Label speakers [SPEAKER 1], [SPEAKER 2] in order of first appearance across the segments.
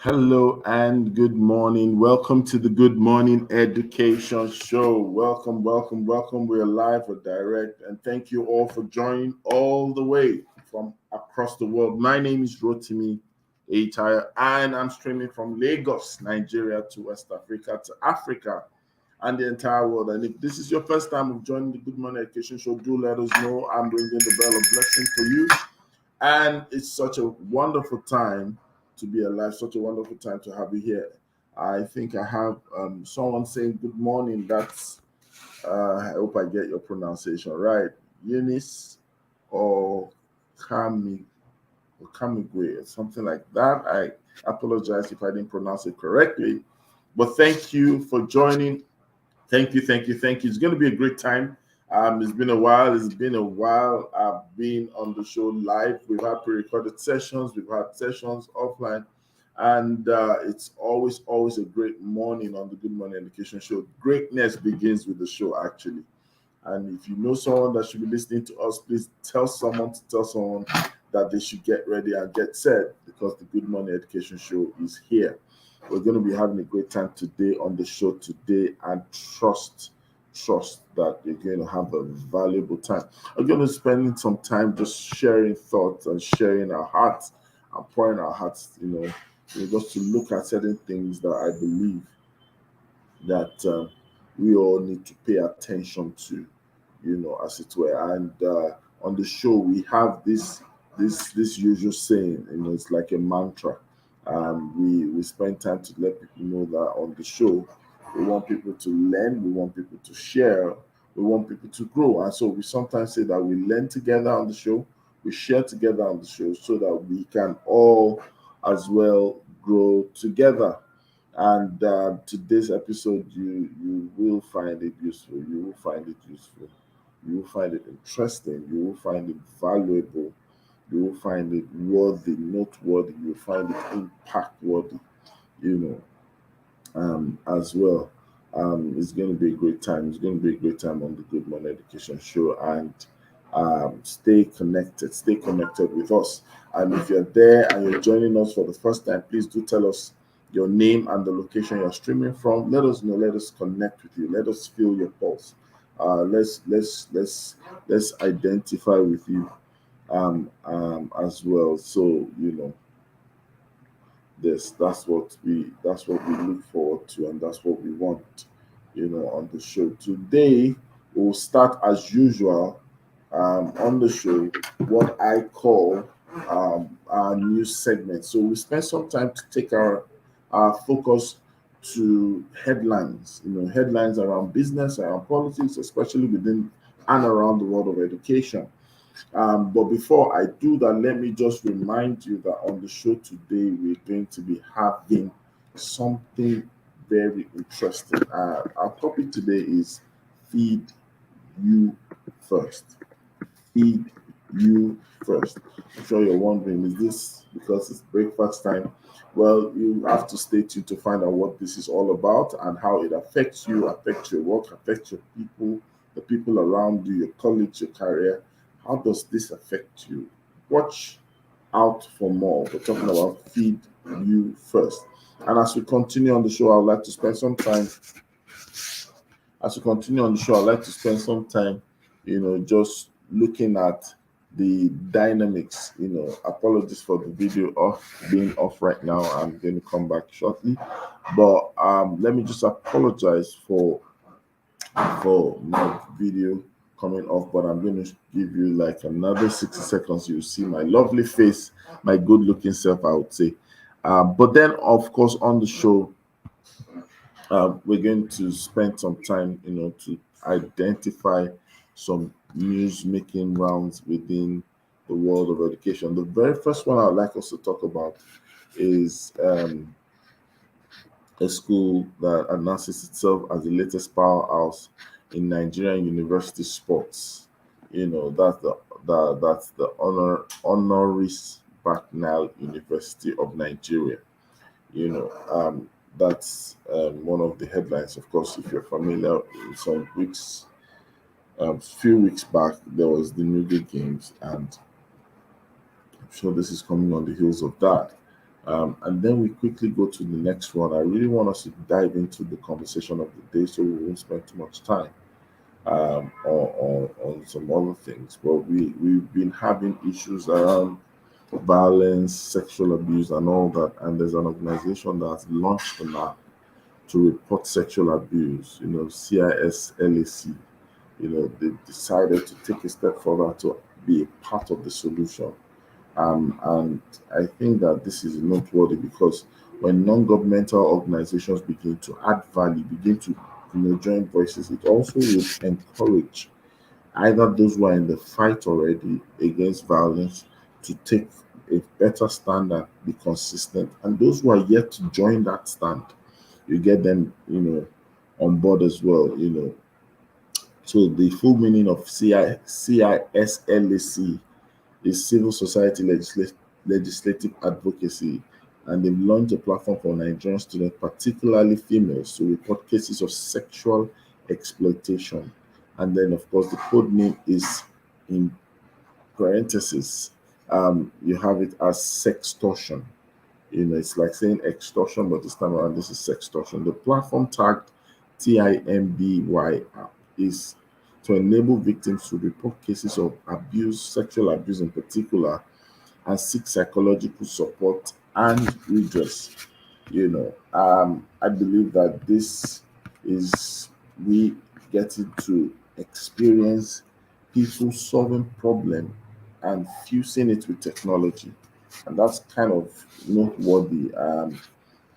[SPEAKER 1] Hello and good morning. Welcome to the Good Morning Education Show. Welcome. We're live or direct, and thank you all for joining all the way from across the world. My name is Rotimi Ataya, and I'm streaming from Lagos, Nigeria, to West Africa, and the entire world. And if this is your first time of joining the Good Morning Education Show, do let us know. I'm ringing the bell of blessing for you. And it's such a wonderful time to be alive, such a wonderful time to have you here. I think I have someone saying good morning. I hope I get your pronunciation right. Eunice or Kami or Kamigwe or something like that. I apologize if I didn't pronounce it correctly. But thank you for joining. Thank you. It's going to be a great time. It's been a while. I've been on the show live. We've had pre-recorded sessions. We've had sessions offline, and it's always a great morning on the Good Morning Education Show. Greatness begins with the show, actually. And if you know someone that should be listening to us, please tell someone that they should get ready and get set because the Good Morning Education Show is here. We're going to be having a great time today on the show today, and trust that you're going to have a valuable time. We're going to spend some time just sharing thoughts and sharing our hearts and pouring our hearts, just to look at certain things that I believe that we all need to pay attention to, as it were. And on the show, we have this usual saying, it's like a mantra. We spend time to let people know that on the show, we want people to learn, we want people to share, we want people to grow. And so we sometimes say that we learn together on the show, we share together on the show so that we can all as well grow together. And today's episode, you will find it useful. You will find it useful. You will find it interesting. You will find it valuable. You will find it worthy, noteworthy. You will find it impact worthy. As well. It's going to be a great time. It's going to be a great time on the Good Morning Education Show, and stay connected. Stay connected with us. And if you're there and you're joining us for the first time, please do tell us your name and the location you're streaming from. Let us know. Let us connect with you. Let us feel your pulse. Let's identify with you as well. So that's what we look forward to, and that's what we want on the show today. We'll start as usual on the show what I call our news segment. So we spend some time to take our focus to headlines, headlines around business, around politics, especially within and around the world of education. But before I do that, let me just remind you that on the show today, we're going to be having something very interesting. Our topic today is feed you first. Feed you first. I'm sure you're wondering, is this because it's breakfast time? Well, you have to stay tuned to find out what this is all about and how it affects you, affects your work, affects your people, the people around you, your colleagues, your career. How does this affect you? Watch out for more. We're talking about feed you first. And as we continue on the show, I'd like to spend some time. As we continue on the show, I'd like to spend some time, just looking at the dynamics. Apologies for the video being off right now. I'm going to come back shortly, but let me just apologize for my video coming off, but I'm going to give you like another 60 seconds. You'll see my lovely face, my good looking self, I would say. But then, of course, on the show, we're going to spend some time, to identify some news making rounds within the world of education. The very first one I'd like us to talk about is a school that announces itself as the latest powerhouse in Nigerian university sports. That's the Honoris Bucknell University of Nigeria. That's one of the headlines. Of course, if you're familiar, few weeks back, there was the Newgate Games, and I'm sure this is coming on the heels of that. And then we quickly go to the next one. I really want us to dive into the conversation of the day, so we won't spend too much time on some other things. But we've been having issues around violence, sexual abuse, and all that. And there's an organization that has launched an app to report sexual abuse. CISLAC. They decided to take a step further to be a part of the solution. And I think that this is noteworthy because when non-governmental organizations begin to add value, begin to join voices, it also will encourage either those who are in the fight already against violence to take a better stand and be consistent, and those who are yet to join that stand, you get them, on board as well. So the full meaning of CISLAC is Civil Society Legislative Advocacy, and they've launched a platform for Nigerian students, particularly females, to report cases of sexual exploitation. And then, of course, the code name is in parentheses. You have it as sextortion. It's like saying extortion, but this time around, this is sextortion. The platform tagged TIMBY app is to enable victims to report cases of abuse, sexual abuse in particular, and seek psychological support and redress. I believe that this is we getting to experience people solving problem and fusing it with technology, and that's kind of noteworthy.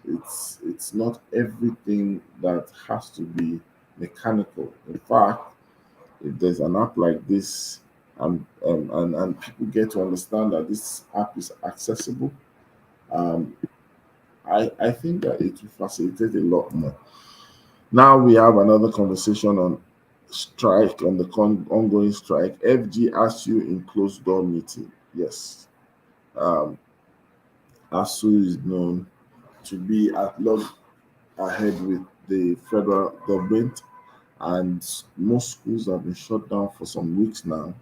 [SPEAKER 1] It's not everything that has to be mechanical. In fact, if there's an app like this, and people get to understand that this app is accessible, um, I think that it will facilitate a lot more. Now we have another conversation on strike, on the ongoing strike. FG ASU in closed door meeting. Yes, um, ASU is known to be at log ahead with the federal government, and most schools have been shut down for some weeks now.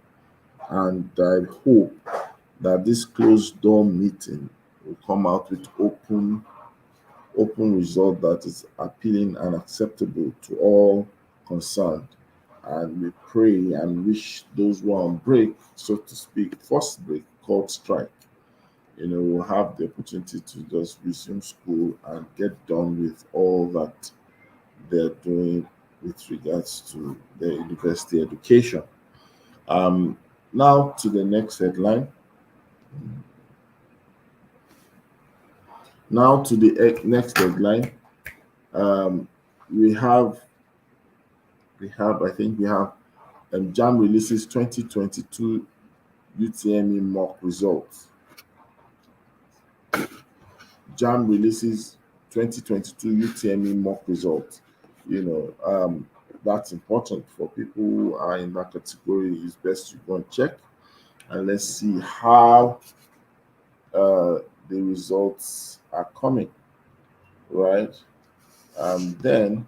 [SPEAKER 1] And I hope that this closed door meeting will come out with open result that is appealing and acceptable to all concerned. And we pray and wish those who are on break, so to speak, first break called strike, will have the opportunity to just resume school and get done with all that they're doing with regards to their university education. Um, Now to the next headline. Now to the next headline. Um, we have I think we have JAM releases 2022 UTME mock results. JAM releases 2022 UTME mock results. That's important for people who are in that category. It's best to go and check, and let's see how the results are coming, right? Then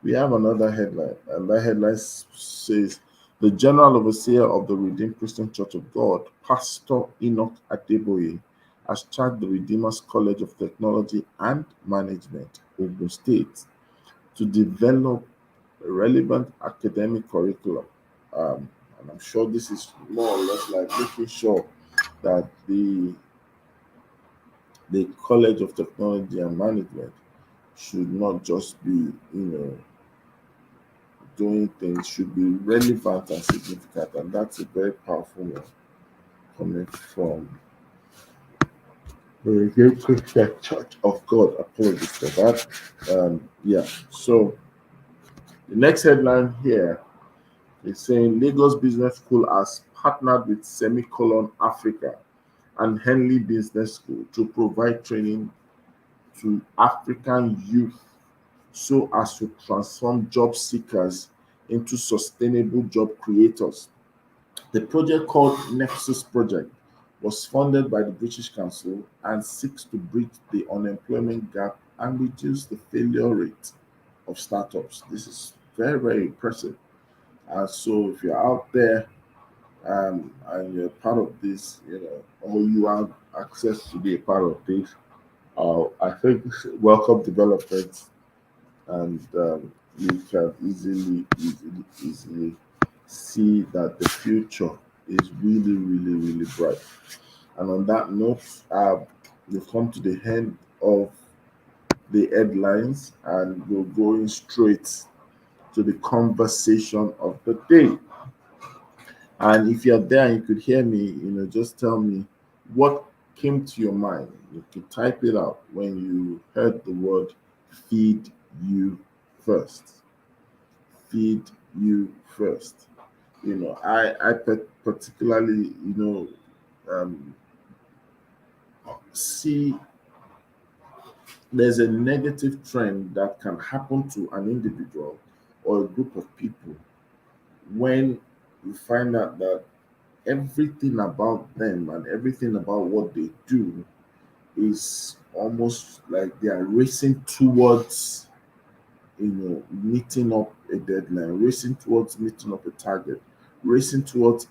[SPEAKER 1] we have another headline, and that headline says the General Overseer of the Redeemed Christian Church of God, Pastor Enoch Adeboye, has charged the Redeemers College of Technology and Management, Ogun State, to develop a relevant academic curriculum. And I'm sure this is more or less like making sure that the College of Technology and Management should not just be, doing things, should be relevant and significant. And that's a very powerful one coming from the Redeemed Christian Church of God. Apologies for that. Yeah. So the next headline here is saying Lagos Business School has partnered with Semicolon Africa and Henley Business School to provide training to African youth so as to transform job seekers into sustainable job creators. The project, called Nexus Project, was funded by the British Council and seeks to bridge the unemployment gap and reduce the failure rate of startups. This is very, very impressive. So if you're out there, and you're part of this, or you are access to be a part of this. I think welcome development, and you can easily see that the future is really bright. And on that note, we've come to the end of the headlines, and we're going straight to the conversation of the day. And if you're there and you could hear me, just tell me what came to your mind. You could type it out when you heard the word feed you first. Feed you first. I particularly, um, see there's a negative trend that can happen to an individual or a group of people when you find out that everything about them and everything about what they do is almost like they are racing towards meeting up a deadline, racing towards meeting up a target, racing towards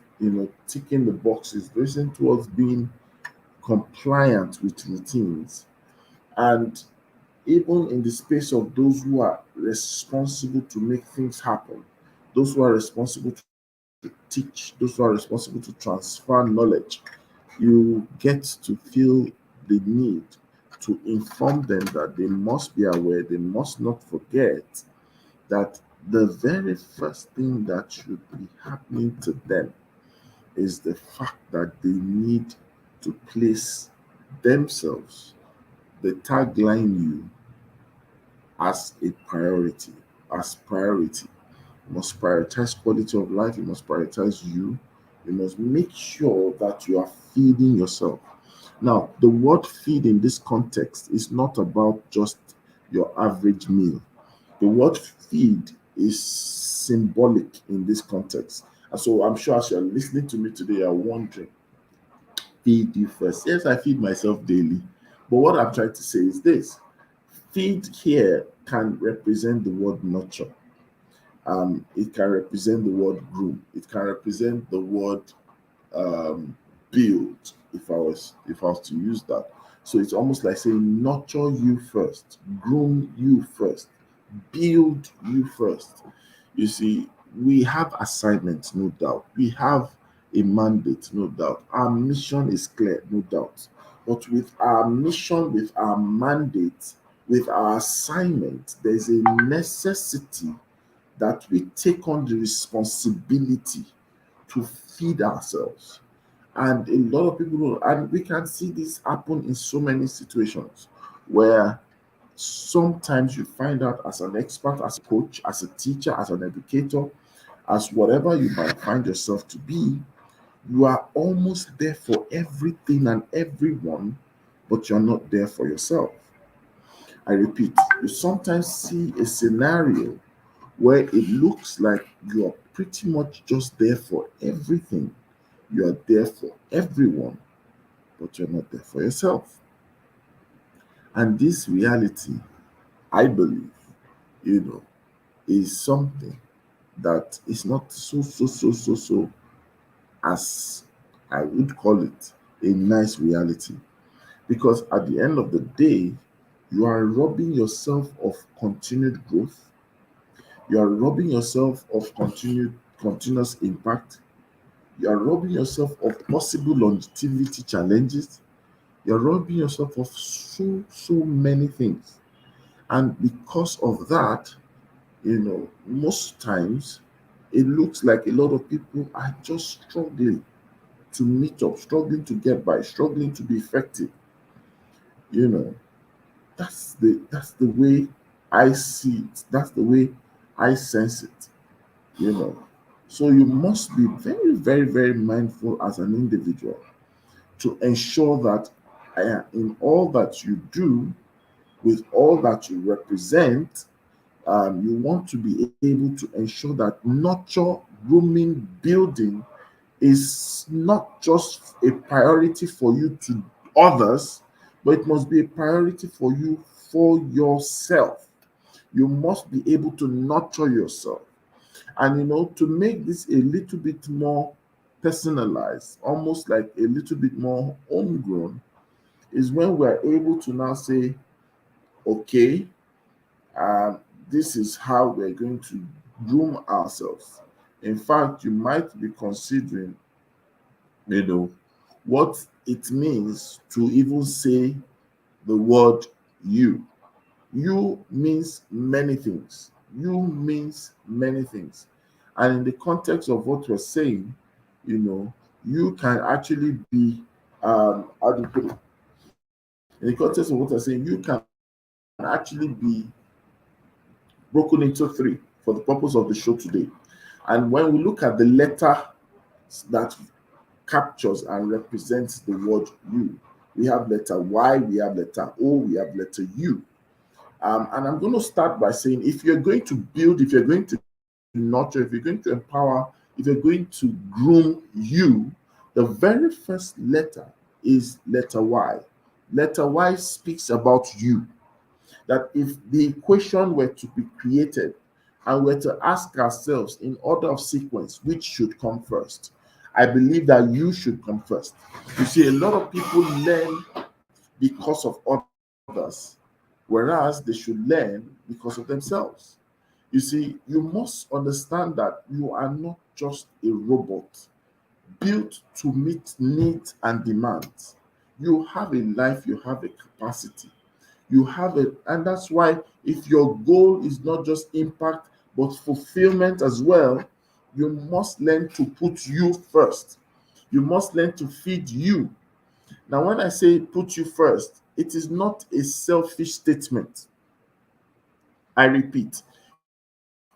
[SPEAKER 1] ticking the boxes, racing towards being compliant with routines. And even in the space of those who are responsible to make things happen, those who are responsible to teach, those who are responsible to transfer knowledge, you get to feel the need to inform them that they must be aware, they must not forget that the very first thing that should be happening to them is the fact that they need to place themselves, the tagline you, as a priority, as priority. You must prioritize quality of life, you must prioritize you, you must make sure that you are feeding yourself. Now, the word feed in this context is not about just your average meal. The word feed is symbolic in this context. And so I'm sure as you're listening to me today, you're wondering, feed you first. Yes, I feed myself daily. But what I'm trying to say is this: feed here can represent the word nurture. It can represent the word groom. It can represent the word um, build. If I was to use that, so it's almost like saying nurture you first, groom you first, build you first. You see, we have assignments, no doubt. We have a mandate, no doubt. Our mission is clear, no doubt. But with our mission, with our mandate, with our assignment, there's a necessity that we take on the responsibility to feed ourselves. And a lot of people don't, and we can see this happen in so many situations where sometimes you find out as an expert, as a coach, as a teacher, as an educator, as whatever you might find yourself to be, you are almost there for everything and everyone, but you're not there for yourself. I repeat, you sometimes see a scenario where it looks like you're pretty much just there for everything. You're there for everyone, but you're not there for yourself. And this reality, I believe, you know, is something that is not so as I would call it a nice reality. Because at the end of the day, you are robbing yourself of continued growth. You are robbing yourself of continuous impact. You are robbing yourself of possible longevity challenges. You're robbing yourself of so many things. And because of that, most times it looks like a lot of people are just struggling to meet up, struggling to get by, struggling to be effective. You know, that's the way I see it. That's the way I sense it. You know, so you must be very mindful as an individual to ensure that in all that you do, with all that you represent, you want to be able to ensure that nurture, grooming, building is not just a priority for you to others, but it must be a priority for you for yourself. You must be able to nurture yourself. And to make this a little bit more personalized, almost like a little bit more homegrown, is when we're able to now say, okay, um, this is how we're going to groom ourselves. In fact, you might be considering, you know, what it means to even say the word you. You means many things. You means many things. And in the context of what we're saying, you can actually be, how do you put it? In the context of what I'm saying, you can actually be broken into three for the purpose of the show today. And when we look at the letter that captures and represents the word you, we have letter Y, we have letter O, we have letter U. And I'm going to start by saying, if you're going to build, if you're going to nurture, if you're going to empower, if you're going to groom you, the very first letter is letter Y. Letter Y speaks about you. That if the equation were to be created and we're to ask ourselves in order of sequence, which should come first, I believe that you should come first. You see, a lot of people learn because of others, whereas they should learn because of themselves. You see, you must understand that you are not just a robot built to meet needs and demands. You have a life, you have a capacity, you have it. And that's why, if your goal is not just impact, but fulfillment as well, you must learn to put you first. You must learn to feed you. Now, when I say put you first, it is not a selfish statement. I repeat,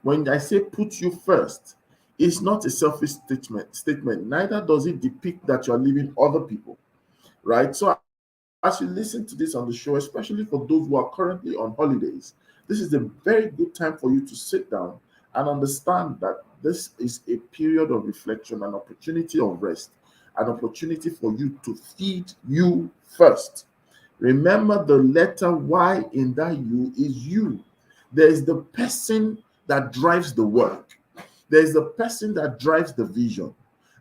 [SPEAKER 1] when I say put you first, it's not a selfish statement. Neither does it depict that you are leaving other people, right? So as you listen to this on the show, especially for those who are currently on holidays, this is a very good time for you to sit down and understand that this is a period of reflection, an opportunity of rest, an opportunity for you to feed you first. Remember, the letter Y in that you is you. There is the person that drives the work. There's the person that drives the vision.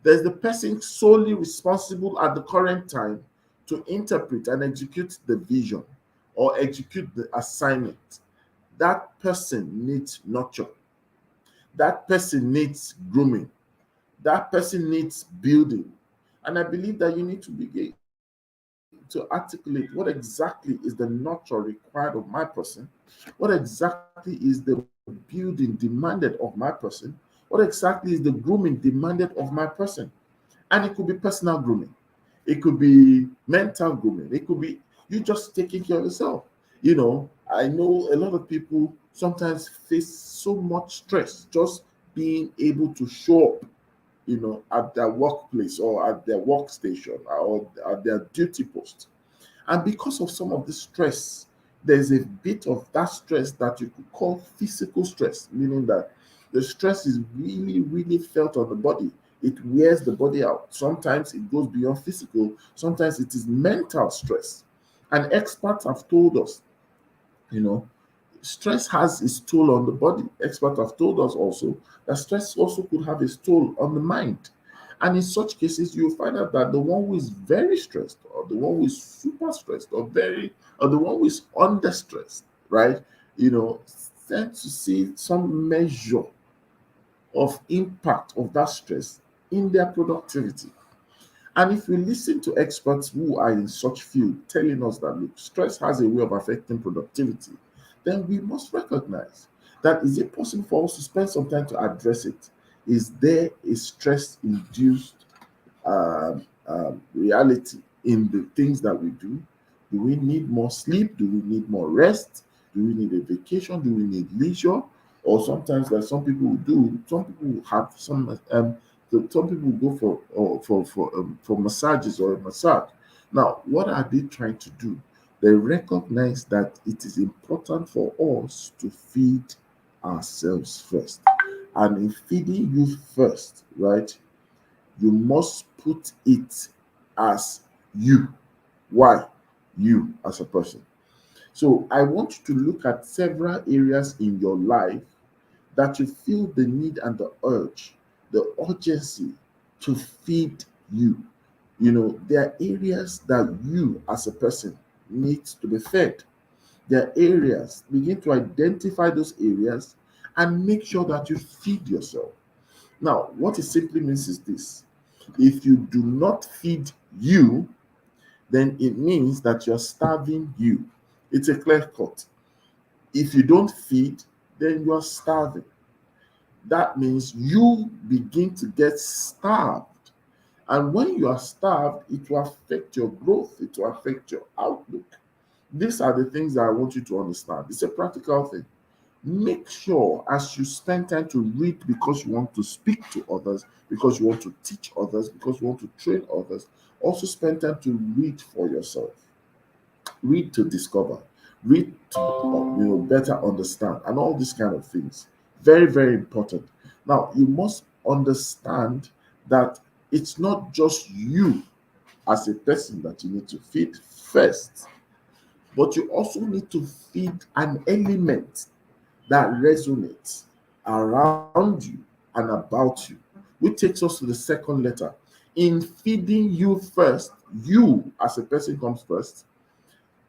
[SPEAKER 1] There's the person solely responsible at the current time to interpret and execute the vision or execute the assignment. That person needs nurture. That person needs grooming. That person needs building. And I believe that you need to begin to articulate what exactly is the nurture required of my person, what exactly is the building demanded of my person, what exactly is the grooming demanded of my person. And it could be personal grooming, it could be mental grooming, it could be you just taking care of yourself. I know a lot of people sometimes face so much stress just being able to show up, at their workplace or at their workstation or at their duty post. And because of some of the stress, there's a bit of that stress that you could call physical stress, meaning that the stress is really, really felt on the body. It wears the body out. Sometimes it goes beyond physical, sometimes it is mental stress. And experts have told us, you know, stress has its toll on the body. Experts have told us also that stress also could have its toll on the mind. And in such cases, you'll find out that the one who is very stressed, or the one who is super stressed, or the one who is under stress, right? Tend to see some measure of impact of that stress in their productivity. And if we listen to experts who are in such field telling us that, look, stress has a way of affecting productivity, then we must recognize that, is it possible for us to spend some time to address it? Is there a stress-induced reality in the things that we do? Do we need more sleep? Do we need more rest? Do we need a vacation? Do we need leisure? Or sometimes, like some people will do, some people will have some people go for massages or a massage. Now, what are they trying to do? They recognize that it is important for us to feed ourselves first. And in feeding you first, right, you must put it as you. Why? You as a person. So I want you to look at several areas in your life that you feel the need and the urge, the urgency to feed you. There are areas that you as a person needs to be fed. There are areas, begin to identify those areas and make sure that you feed yourself. Now, what it simply means is this: if you do not feed you, then it means that you're starving you. It's a clear cut. If you don't feed, then you're starving. That means you begin to get starved. And when you are starved, it will affect your growth, it will affect your outlook. These are the things that I want you to understand. It's a practical thing. Make sure as you spend time to read because you want to speak to others, because you want to teach others, because you want to train others, also spend time to read for yourself. Read to discover, read to better understand, and all these kind of things. Very, very important. Now you must understand that it's not just you as a person that you need to feed first, but you also need to feed an element that resonates around you and about you, which takes us to the second letter. In feeding you first, you as a person comes first,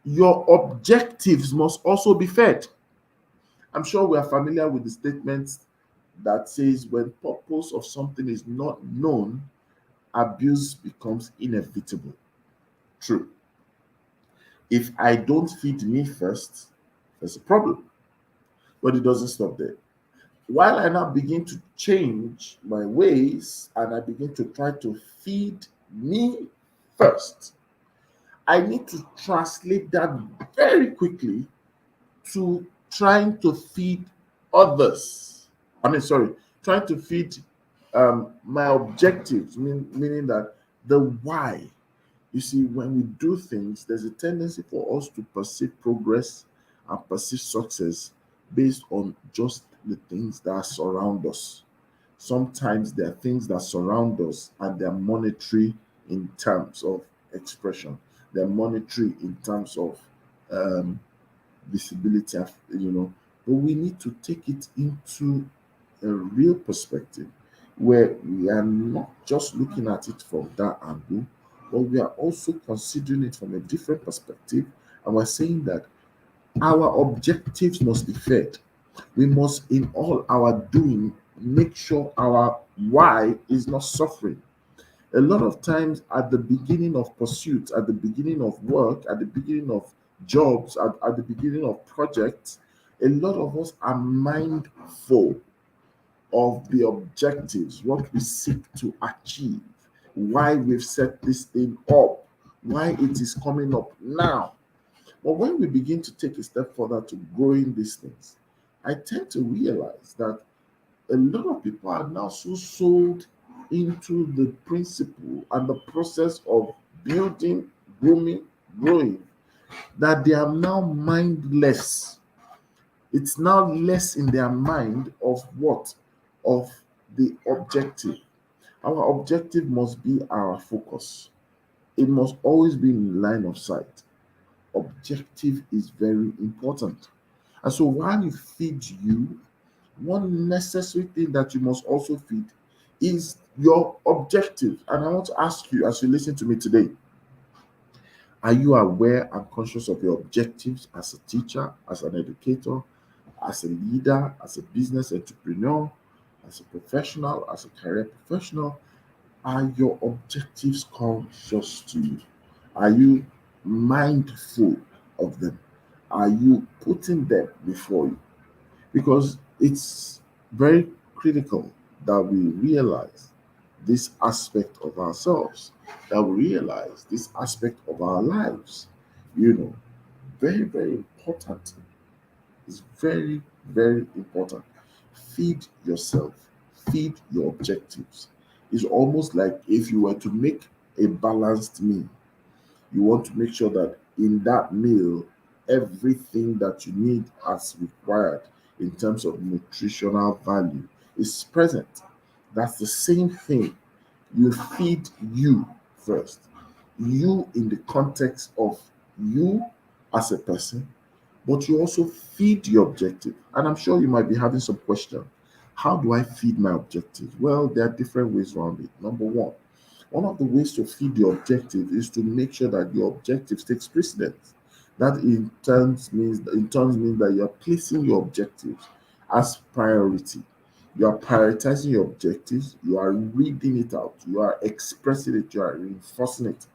[SPEAKER 1] your objectives must also be fed. I'm sure we are familiar with the statement that says when purpose of something is not known, abuse becomes inevitable. True. If I don't feed me first, there's a problem. But it doesn't stop there. While I now begin to change my ways and I begin to try to feed me first, I need to translate that very quickly to trying to feed others. Sorry, trying to feed my objectives, meaning that the why. You see, when we do things, there's a tendency for us to perceive progress and perceive success based on just the things that surround us. Sometimes there are things that surround us and they're monetary in terms of expression, they're monetary in terms of um, visibility, but we need to take it into a real perspective where we are not just looking at it from that angle, but we are also considering it from a different perspective. And we're saying that our objectives must be fed. We must, in all our doing, make sure our why is not suffering. A lot of times, at the beginning of pursuits, at the beginning of work, at the beginning of jobs, at the beginning of projects, a lot of us are mindful of the objectives, what we seek to achieve, why we've set this thing up, why it is coming up now. But when we begin to take a step further to growing these things, I tend to realize that a lot of people are now so sold into the principle and the process of building, grooming, growing, that they are now mindless. It's now less in their mind of what? Of the objective. Our objective must be our focus. It must always be in line of sight. Objective is very important. And so while you feed you, one necessary thing that you must also feed is your objective. And I want to ask you as you listen to me today, are you aware and conscious of your objectives as a teacher, as an educator, as a leader, as a business entrepreneur, as a professional, as a career professional? Are your objectives conscious to you? Are you mindful of them? Are you putting them before you? Because it's very critical that we realize this aspect of ourselves, that we realize this aspect of our lives. Very, very important. It's very, very important. Feed yourself, feed your objectives. It's almost like if you were to make a balanced meal, you want to make sure that in that meal, everything that you need as required in terms of nutritional value is present. That's the same thing. You feed you first. You in the context of you as a person, but you also feed your objective. And I'm sure you might be having some question. How do I feed my objective? Well, there are different ways around it. Number one, One of the ways to feed the objective is to make sure that your objective takes precedence. That in turns means that you're placing your objectives as priority. You are prioritizing your objectives, you are reading it out, you are expressing it, you are reinforcing it.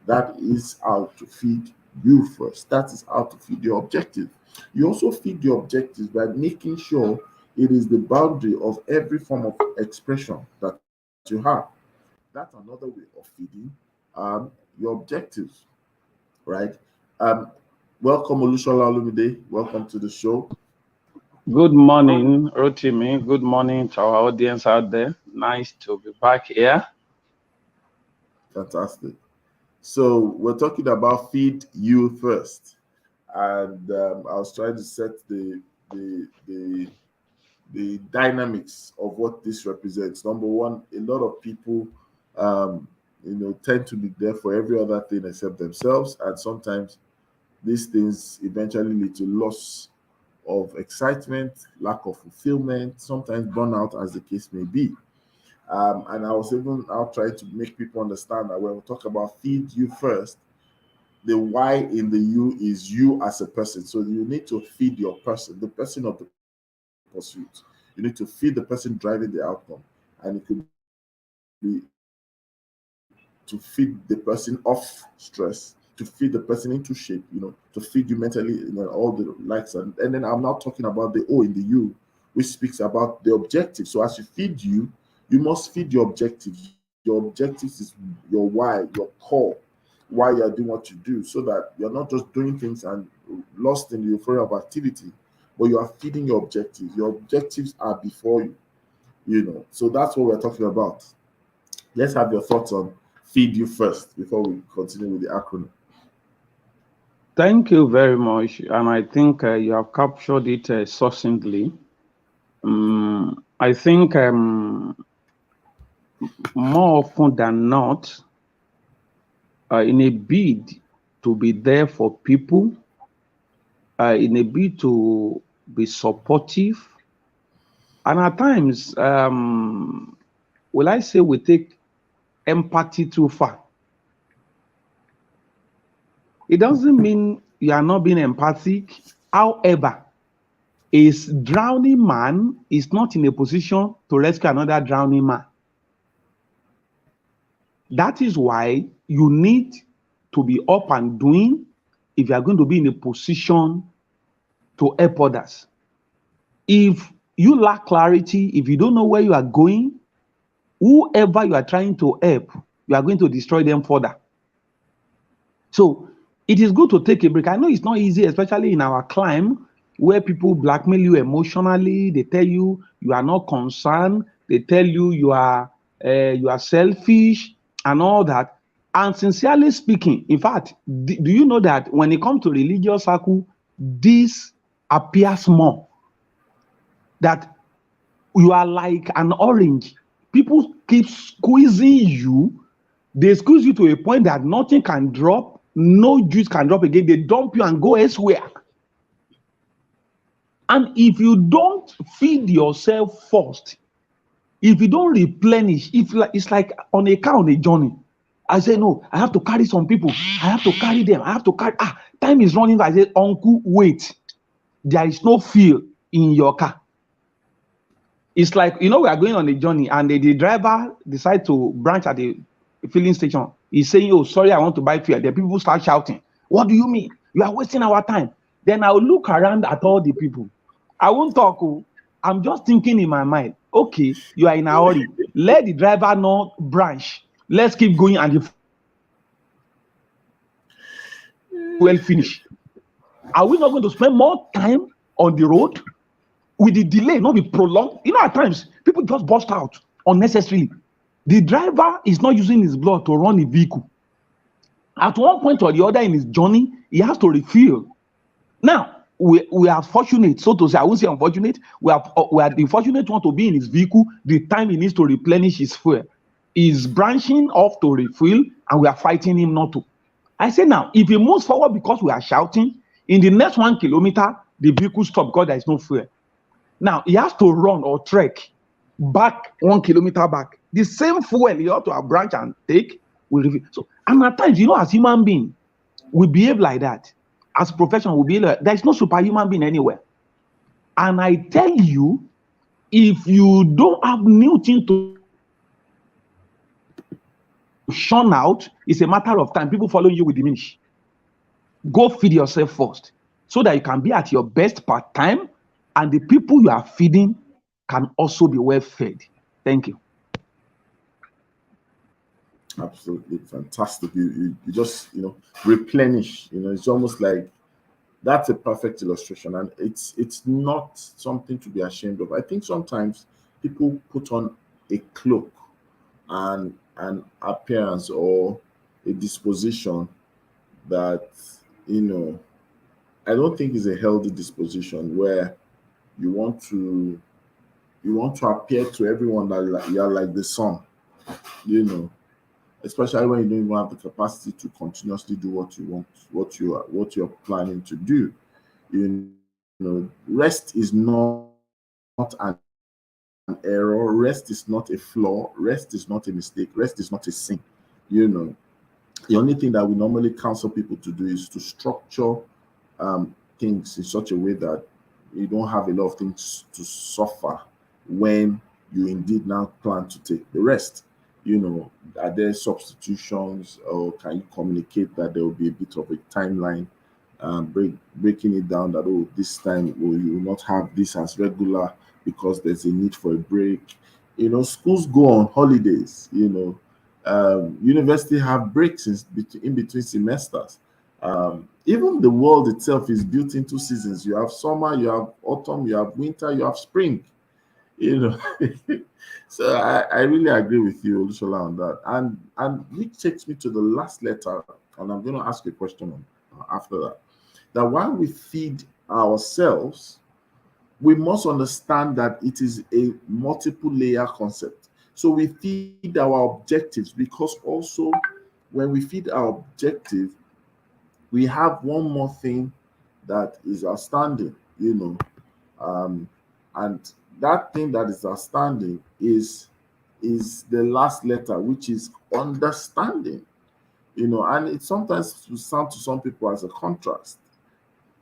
[SPEAKER 1] That is how to feed you first. That is how to feed your objective. You also feed your objectives by making sure it is the boundary of every form of expression that you have. That's another way of feeding your objectives, right? Um, Welcome, Olushola Olumide. Welcome to the show.
[SPEAKER 2] Good morning, Rotimi. Good morning to our audience out there. Nice to be back here.
[SPEAKER 1] Fantastic. So we're talking about feed you first, and I was trying to set the the the dynamics of what this represents. Number one, a lot of people, tend to be there for every other thing except themselves, and sometimes these things eventually lead to loss of excitement, lack of fulfillment, sometimes burnout, as the case may be. And I was even out trying to make people understand that when we talk about feed you first, the why in the you is you as a person. So you need to feed your person, the person of the pursuit. You need to feed the person driving the outcome. And it could be to feed the person off stress, to feed the person into shape, to feed you mentally, all the likes. And then I'm not talking about the O in the you, which speaks about the objective. So as you feed you must feed your objectives. Your objectives is your why, your core, why you're doing what you do, so that you're not just doing things and lost in the euphoria of activity, but you are feeding your objectives. Your objectives are before you. So that's what we're talking about. Let's have your thoughts on feed you first before we continue with the acronym.
[SPEAKER 2] Thank you very much. And I think you have captured it succinctly. I think more often than not, in a bid to be there for people, in a bid to be supportive, and at times, will I say we take empathy too far. It doesn't mean you are not being empathic. However, a drowning man is not in a position to rescue another drowning man. That is why you need to be up and doing if you are going to be in a position to help others. If you lack clarity, if you don't know where you are going, whoever you are trying to help, you are going to destroy them further. So it is good to take a break. I know it's not easy, especially in our climb, where people blackmail you emotionally. They tell you you are not concerned. They tell you you are selfish and all that. And sincerely speaking, in fact, do you know that when it comes to religious circle, this appears more. That you are like an orange. People keep squeezing you. They squeeze you to a point that nothing can drop. No juice can drop again. They dump you and go elsewhere. And if you don't feed yourself first, if you don't replenish, it's like on a car on a journey. I say, no, I have to carry some people. I have to carry them. I have to carry. Time is running. I say, uncle, wait. There is no fuel in your car. It's like, we are going on a journey and the driver decides to branch at the filling station. He's saying, oh, sorry, I want to buy fuel. The people start shouting, what do you mean? You are wasting our time. Then I'll look around at all the people. I won't talk. I'm just thinking in my mind, okay, you are in a hurry. Let the driver not branch. Let's keep going and the fuel finish. Are we not going to spend more time on the road? With the delay, not be prolonged. At times, people just burst out unnecessarily. The driver is not using his blood to run a vehicle. At one point or the other in his journey, he has to refuel. Now, we are fortunate, so to say. I won't say unfortunate. We are the fortunate one to be in his vehicle. The time he needs to replenish his fuel is branching off to refuel, and we are fighting him not to. I say now, if he moves forward because we are shouting, in the next 1 kilometer, the vehicle stops because there is no fuel. Now, he has to run or trek back 1 kilometer back. The same fuel you ought to have branch and take will reveal. So, and at times, as human being, we behave like that. As professional, we behave like that. There's no superhuman being anywhere. And I tell you, if you don't have new things to shun out, it's a matter of time. People following you will diminish. Go feed yourself first so that you can be at your best part-time, and the people you are feeding can also be well fed. Thank you.
[SPEAKER 1] Absolutely fantastic. You just replenish. It's almost like that's a perfect illustration, and it's not something to be ashamed of. I think sometimes people put on a cloak and an appearance or a disposition that I don't think is a healthy disposition, where you want to appear to everyone that you're like the sun, especially when you don't even have the capacity to continuously do what you want, what you're planning to do. Rest is not an error. Rest is not a flaw. Rest is not a mistake. Rest is not a sin. The only thing that we normally counsel people to do is to structure things in such a way that you don't have a lot of things to suffer when you indeed now plan to take the rest. Are there substitutions, or can you communicate that there will be a bit of a timeline, breaking it down that, this time you will not have this as regular because there's a need for a break. Schools go on holidays. University have breaks in between semesters. Even the world itself is built into seasons. You have summer, you have autumn, you have winter, you have spring. So I really agree with you, Olusola, on that. And which takes me to the last letter, and I'm going to ask you a question after that. That while we feed ourselves, we must understand that it is a multiple layer concept. So we feed our objectives, because also when we feed our objective, we have one more thing that is outstanding, and that thing that is outstanding is the last letter, which is understanding. And it sometimes will sound to some people as a contrast,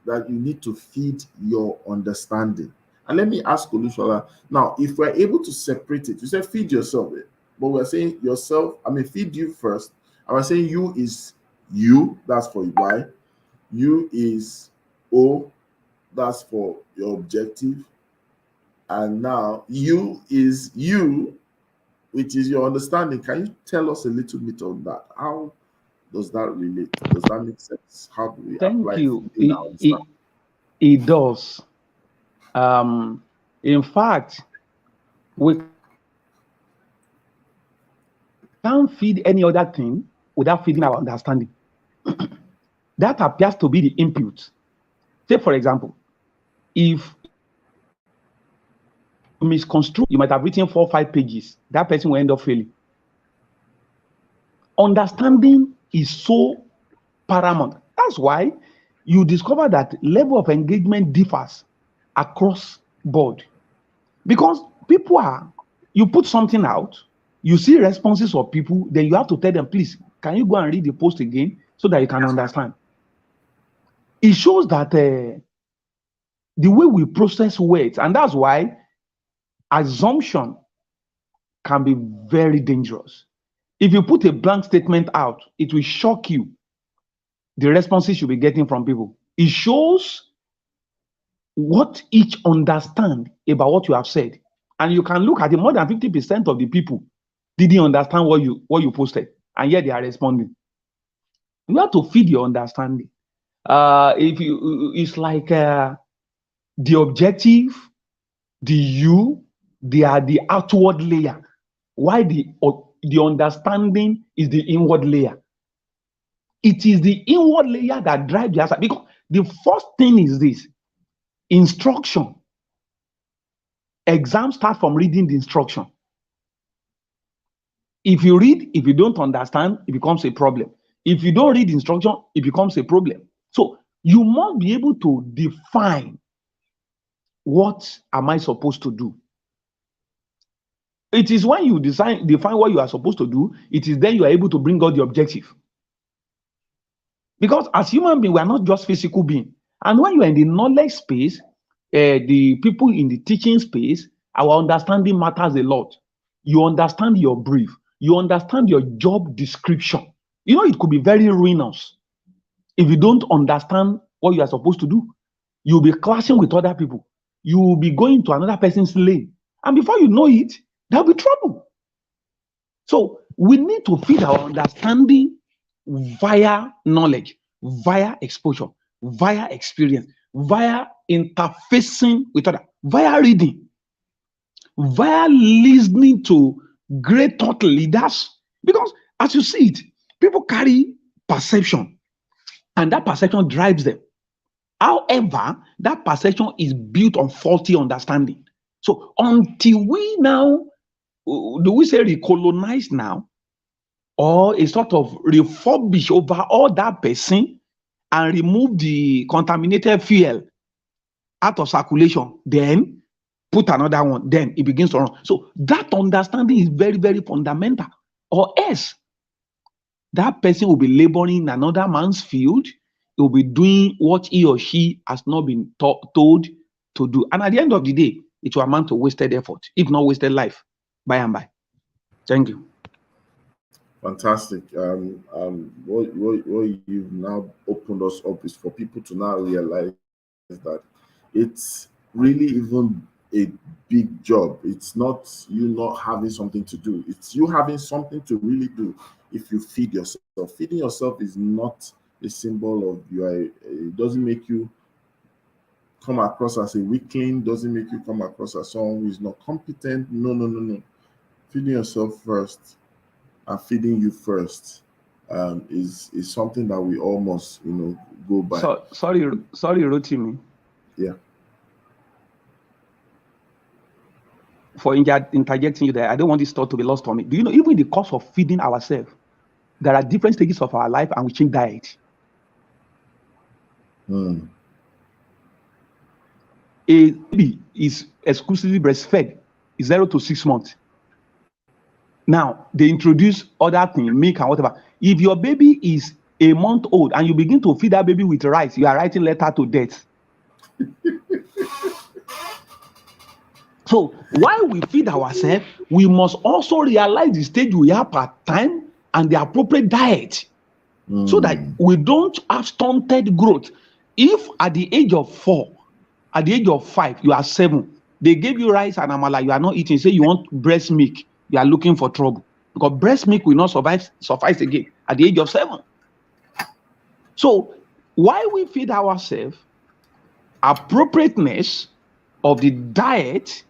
[SPEAKER 1] that you need to feed your understanding. And let me ask Olusola, now, if we're able to separate it, you said feed yourself, but we're saying yourself, feed you first. And we're saying you is you, that's for Y. You is O, that's for your objective. And now you is you, which is your understanding. Can you tell us a little bit on that? How does that relate? Does that make sense? How do we
[SPEAKER 2] Thank
[SPEAKER 1] apply
[SPEAKER 2] you.
[SPEAKER 1] in our understanding?
[SPEAKER 2] It does. In fact, we can't feed any other thing without feeding our understanding. That appears to be the input. Say, for example, if you misconstrue, you might have written 4 or 5 pages. That person will end up failing. Understanding is so paramount. That's why you discover that level of engagement differs across board. Because you put something out, you see responses of people, then you have to tell them, please, can you go and read the post again so that you can understand? It shows that the way we process words, and that's why assumption can be very dangerous. If you put a blank statement out, it will shock you the responses you'll be getting from people. It shows what each understand about what you have said. And you can look at it, more than 50% of the people didn't understand what you posted, and yet they are responding. You have to feed your understanding. It's like the objective, the you, they are the outward layer. Why the understanding is the inward layer? It is the inward layer that drives the answer. Because the first thing is this: instruction. Exams start from reading the instruction. If you read, if you don't understand, it becomes a problem. If you don't read instruction, it becomes a problem. So you must be able to define, what am I supposed to do? It is when you define what you are supposed to do, it is then you are able to bring out the objective. Because as human beings, we are not just physical beings. And when you are in the knowledge space, the people in the teaching space, our understanding matters a lot. You understand your brief, you understand your job description. You know, it could be very ruinous if you don't understand what you are supposed to do. You'll be clashing with other people. You will be going to another person's lane. And before you know it, there'll be trouble. So we need to feed our understanding via knowledge, via exposure, via experience, via interfacing with others, via reading, via listening to great thought leaders. Because as you see it, people carry perception, and that perception drives them. However, that perception is built on faulty understanding. So until we now, do we say recolonize now, or a sort of refurbish over all that person and remove the contaminated fuel out of circulation, then put another one, then it begins to run. So that understanding is very, very fundamental. Or else, that person will be laboring in another man's field. He will be doing what he or she has not been told to do. And at the end of the day, it will amount to wasted effort, if not wasted life, by and by. Thank you.
[SPEAKER 1] Fantastic. What you've now opened us up is for people to now realize that it's really even a big job. It's not you not having something to do. It's you having something to really do if you feed yourself. Feeding yourself is not a symbol of you are, it doesn't make you come across as a weakling, doesn't make you come across as someone who is not competent. No. Feeding yourself first and feeding you first is something that we all must, go by.
[SPEAKER 2] So, sorry, Rotimi.
[SPEAKER 1] Yeah.
[SPEAKER 2] For interjecting you there, I don't want this thought to be lost on me. Do you know, even in the course of feeding ourselves, there are different stages of our life and we change diet. A baby is exclusively breastfed, 0 to 6 months. Now, they introduce other things, milk and whatever. If your baby is a month old and you begin to feed that baby with rice, you are writing letter to death. So while we feed ourselves, we must also realize the stage we are per time and the appropriate diet so that we don't have stunted growth. If at the age of 4, at the age of 5, you are 7, they gave you rice and amala, you are not eating, say you want breast milk, you are looking for trouble. Because breast milk will not suffice again at the age of 7. So while we feed ourselves, appropriateness of the diet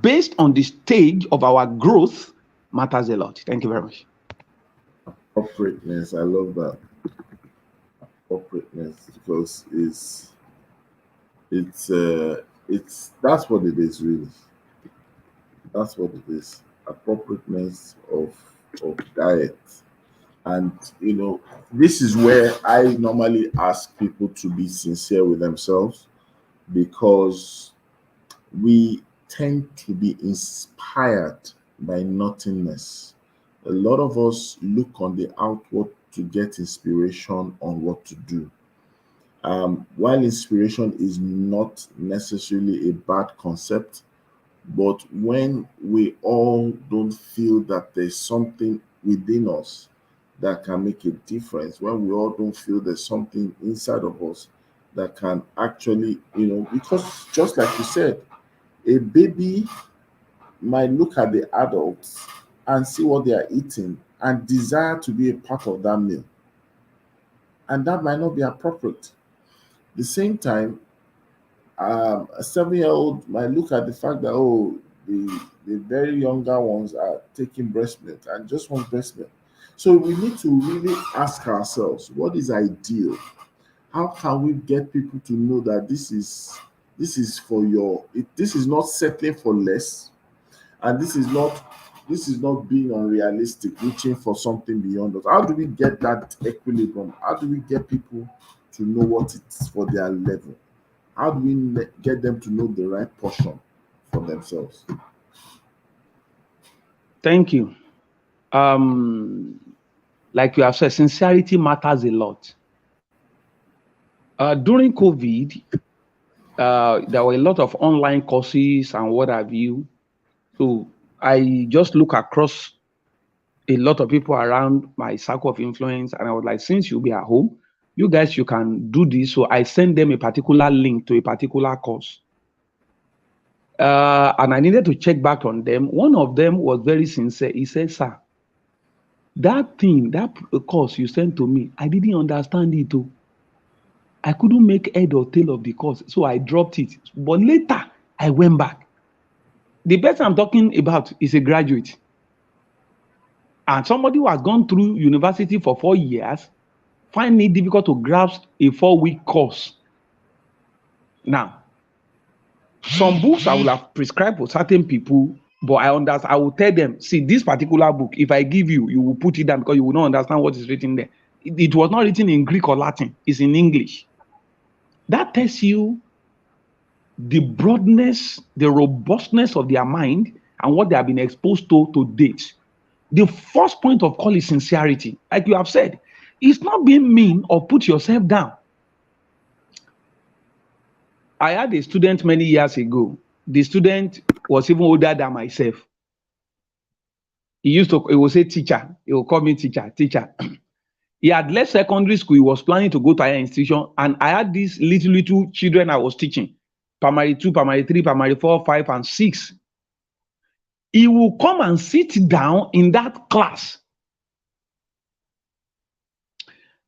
[SPEAKER 2] based on the stage of our growth matters a lot. Thank you very much.
[SPEAKER 1] Appropriateness, I love that. Appropriateness, because it's that's what it is really. That's what it is. Appropriateness of diet. And this is where I normally ask people to be sincere with themselves, because we tend to be inspired by nothingness. A lot of us look on the outward to get inspiration on what to do. While inspiration is not necessarily a bad concept, but when we all don't feel that there's something within us that can make a difference, when we all don't feel there's something inside of us that can actually, because just like you said, a baby might look at the adults and see what they are eating and desire to be a part of that meal. And that might not be appropriate. At the same time, a 7-year-old might look at the fact that, the very younger ones are taking breast milk and just want breast milk. So we need to really ask ourselves, what is ideal? How can we get people to know that this is this is not settling for less, and this is not being unrealistic, reaching for something beyond us? How do we get that equilibrium? How do we get people to know what it's for their level? How do we get them to know the right portion for themselves?
[SPEAKER 2] Thank you. Like you have said, sincerity matters a lot. During COVID, there were a lot of online courses and what have you. So I just look across a lot of people around my circle of influence, and I was like, since you'll be at home, you guys, you can do this. So I sent them a particular link to a particular course. And I needed to check back on them. One of them was very sincere. He said, sir, that thing, that course you sent to me, I didn't understand it too. I couldn't make head or tail of the course, so I dropped it. But later, I went back. The person I'm talking about is a graduate. And somebody who has gone through university for 4 years find it difficult to grasp a 4-week course. Now, some books I will have prescribed for certain people, but I understand. I will tell them, see, this particular book, if I give you, you will put it down because you will not understand what is written there. It was not written in Greek or Latin. It's in English. That tells you the broadness, the robustness of their mind and what they have been exposed to date. The first point of call is sincerity. Like you have said, it's not being mean or put yourself down. I had a student many years ago. The student was even older than myself. He would say teacher. He would call me teacher. He had left secondary school. He was planning to go to higher institution. And I had these little children I was teaching. Primary 2, primary 3, primary 4, 5, and 6. He will come and sit down in that class.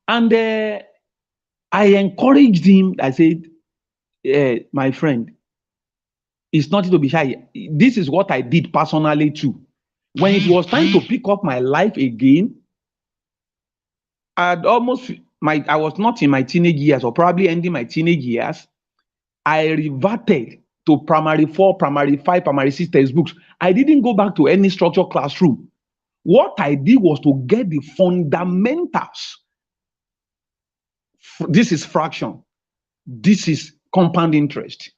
[SPEAKER 2] And I encouraged him. I said, my friend, it's nothing to be shy. This is what I did personally too. When it was time to pick up my life again, I was not in my teenage years or probably ending my teenage years. I reverted to primary 4, primary 5, primary 6 textbooks. I didn't go back to any structured classroom. What I did was to get the fundamentals. This is fraction. This is compound interest.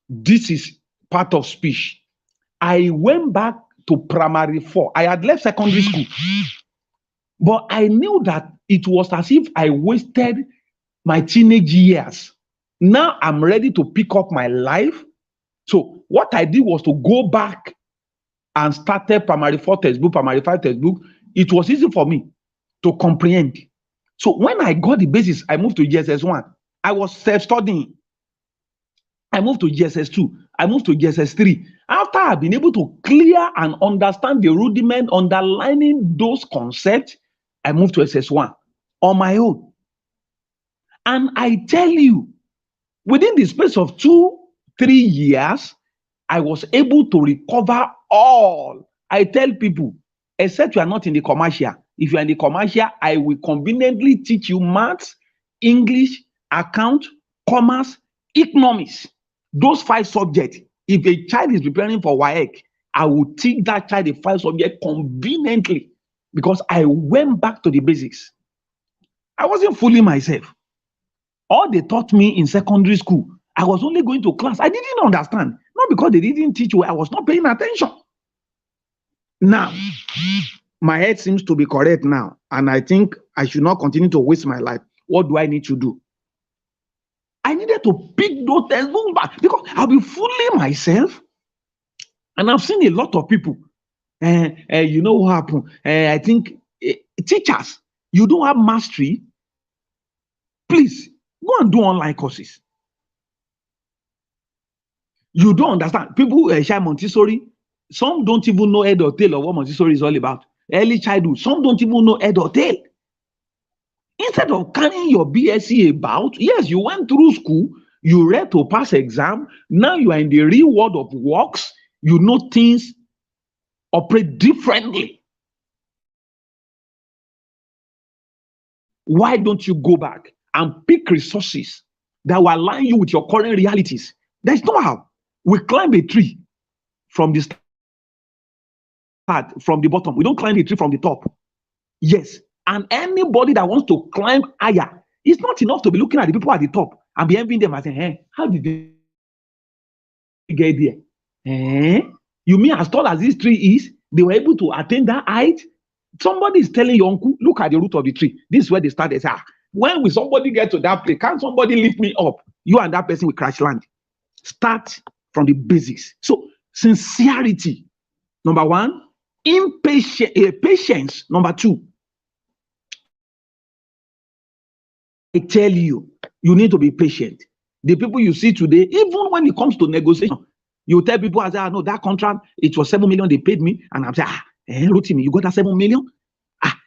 [SPEAKER 2] This is part of speech. I went back to primary 4. I had left secondary school. But I knew that it was as if I wasted my teenage years. Now I'm ready to pick up my life. So what I did was to go back and started primary 4 textbook, primary 5 textbook. It was easy for me to comprehend. So when I got the basis, I moved to GSS 1. I was self-studying. I moved to GSS 2. I moved to GSS 3. After I've been able to clear and understand the rudiment underlining those concepts, I moved to SS1 on my own. And I tell you, within the space of 2-3 years, I was able to recover all. I tell people, except you are not in the commercial. If you are in the commercial, I will conveniently teach you maths, English, account, commerce, economics. Those 5 subjects. If a child is preparing for WAEC, I will teach that child the 5 subjects conveniently because I went back to the basics. I wasn't fooling myself. All they taught me in secondary school, I was only going to class. I didn't understand. Not because they didn't teach well, I was not paying attention. Now, my head seems to be correct now, and I think I should not continue to waste my life. What do I need to do? I needed to pick those textbooks back because I'll be fooling myself. And I've seen a lot of people. You know what happened? I think teachers, you don't have mastery. Please go and do online courses. You don't understand. People share Montessori. Some don't even know head or tail of what Montessori is all about. Early childhood. Some don't even know head or tail. Instead of carrying your BSc about, yes, you went through school, you read to pass exam, now you are in the real world of works, you know things operate differently. Why don't you go back and pick resources that will align you with your current realities? There's no how. We climb a tree from the start, from the bottom. We don't climb a tree from the top. Yes. And anybody that wants to climb higher, it's not enough to be looking at the people at the top and be envying them and saying, hey, how did they get there? You mean as tall as this tree is, they were able to attain that height. Somebody is telling your uncle, look at the root of the tree. This is where they started. Say, when will somebody get to that place? Can't somebody lift me up? You and that person will crash land. Start from the basics. So sincerity, number one. Patience, number two. I tell you, you need to be patient. The people you see today, even when it comes to negotiation, you tell people, I say, no, that contract, it was 7 million they paid me. And I'm saying, Rotimi, you got that 7 million?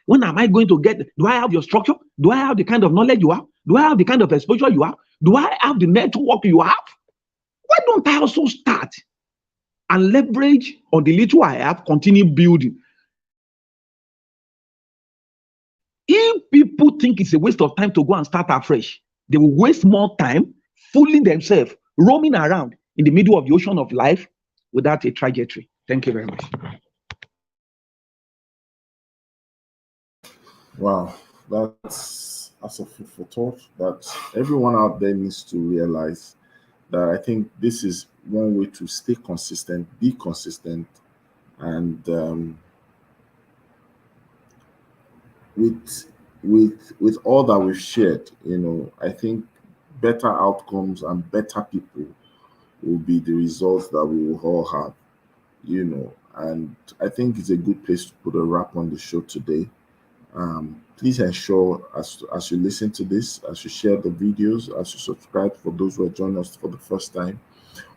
[SPEAKER 2] When am I going to get? Do I have your structure? Do I have the kind of knowledge you have? Do I have the kind of exposure you have? Do I have the network you have? Why don't I also start and leverage on the little I have, continue building? If people think it's a waste of time to go and start afresh, they will waste more time fooling themselves, roaming around in the middle of the ocean of life without a trajectory. Thank you very much.
[SPEAKER 1] Wow, that's a food for thought that everyone out there needs to realize that I think this is one way to stay consistent, be consistent, and with all that we've shared, I think better outcomes and better people will be the results that we will all have, and I think it's a good place to put a wrap on the show today. Please ensure as you listen to this, as you share the videos, as you subscribe for those who are joining us for the first time,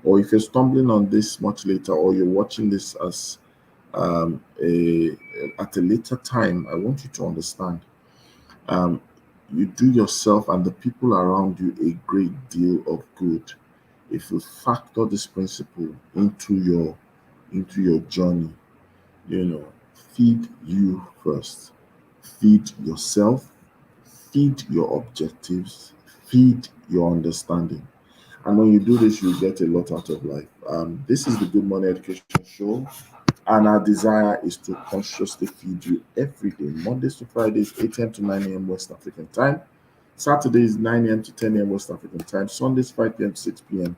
[SPEAKER 1] or if you're stumbling on this much later, or you're watching this as at a later time, I want you to understand you do yourself and the people around you a great deal of good if you factor this principle into your journey. Feed you first, feed yourself, feed your objectives, feed your understanding. And when you do this, you get a lot out of life. This is the Good Morning Education Show, and our desire is to consciously feed you every day, Mondays to Fridays, 8 a.m. to 9 a.m. West African time. Saturdays, 9 a.m. to 10 a.m. West African time. Sundays, 5 p.m. to 6 p.m.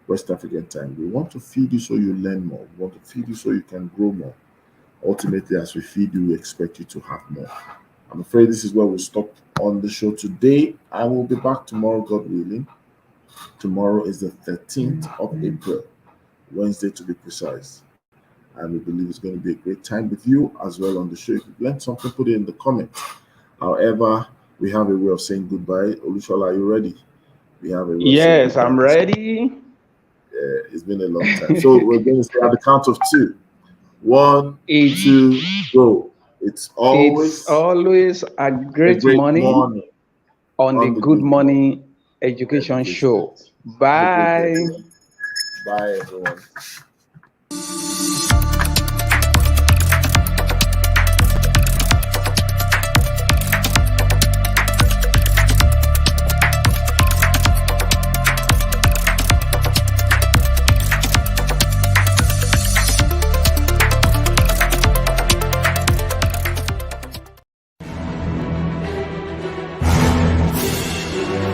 [SPEAKER 1] West African time. We want to feed you so you learn more. We want to feed you so you can grow more. Ultimately, as we feed you, we expect you to have more. I'm afraid this is where we'll stop on the show today. I will be back tomorrow, God willing. Tomorrow is the 13th of April, Wednesday to be precise. And we believe it's going to be a great time with you as well on the show. If you've learned something, put it in the comments. However, we have a way of saying goodbye. Olushola, are you ready? We have a way
[SPEAKER 2] Yes, I'm ready.
[SPEAKER 1] It's been a long time. So we're going to say at the count of 2. 1, 2, go. It's always
[SPEAKER 2] a great morning on the Good Morning Education Show. Bye.
[SPEAKER 1] Bye, everyone.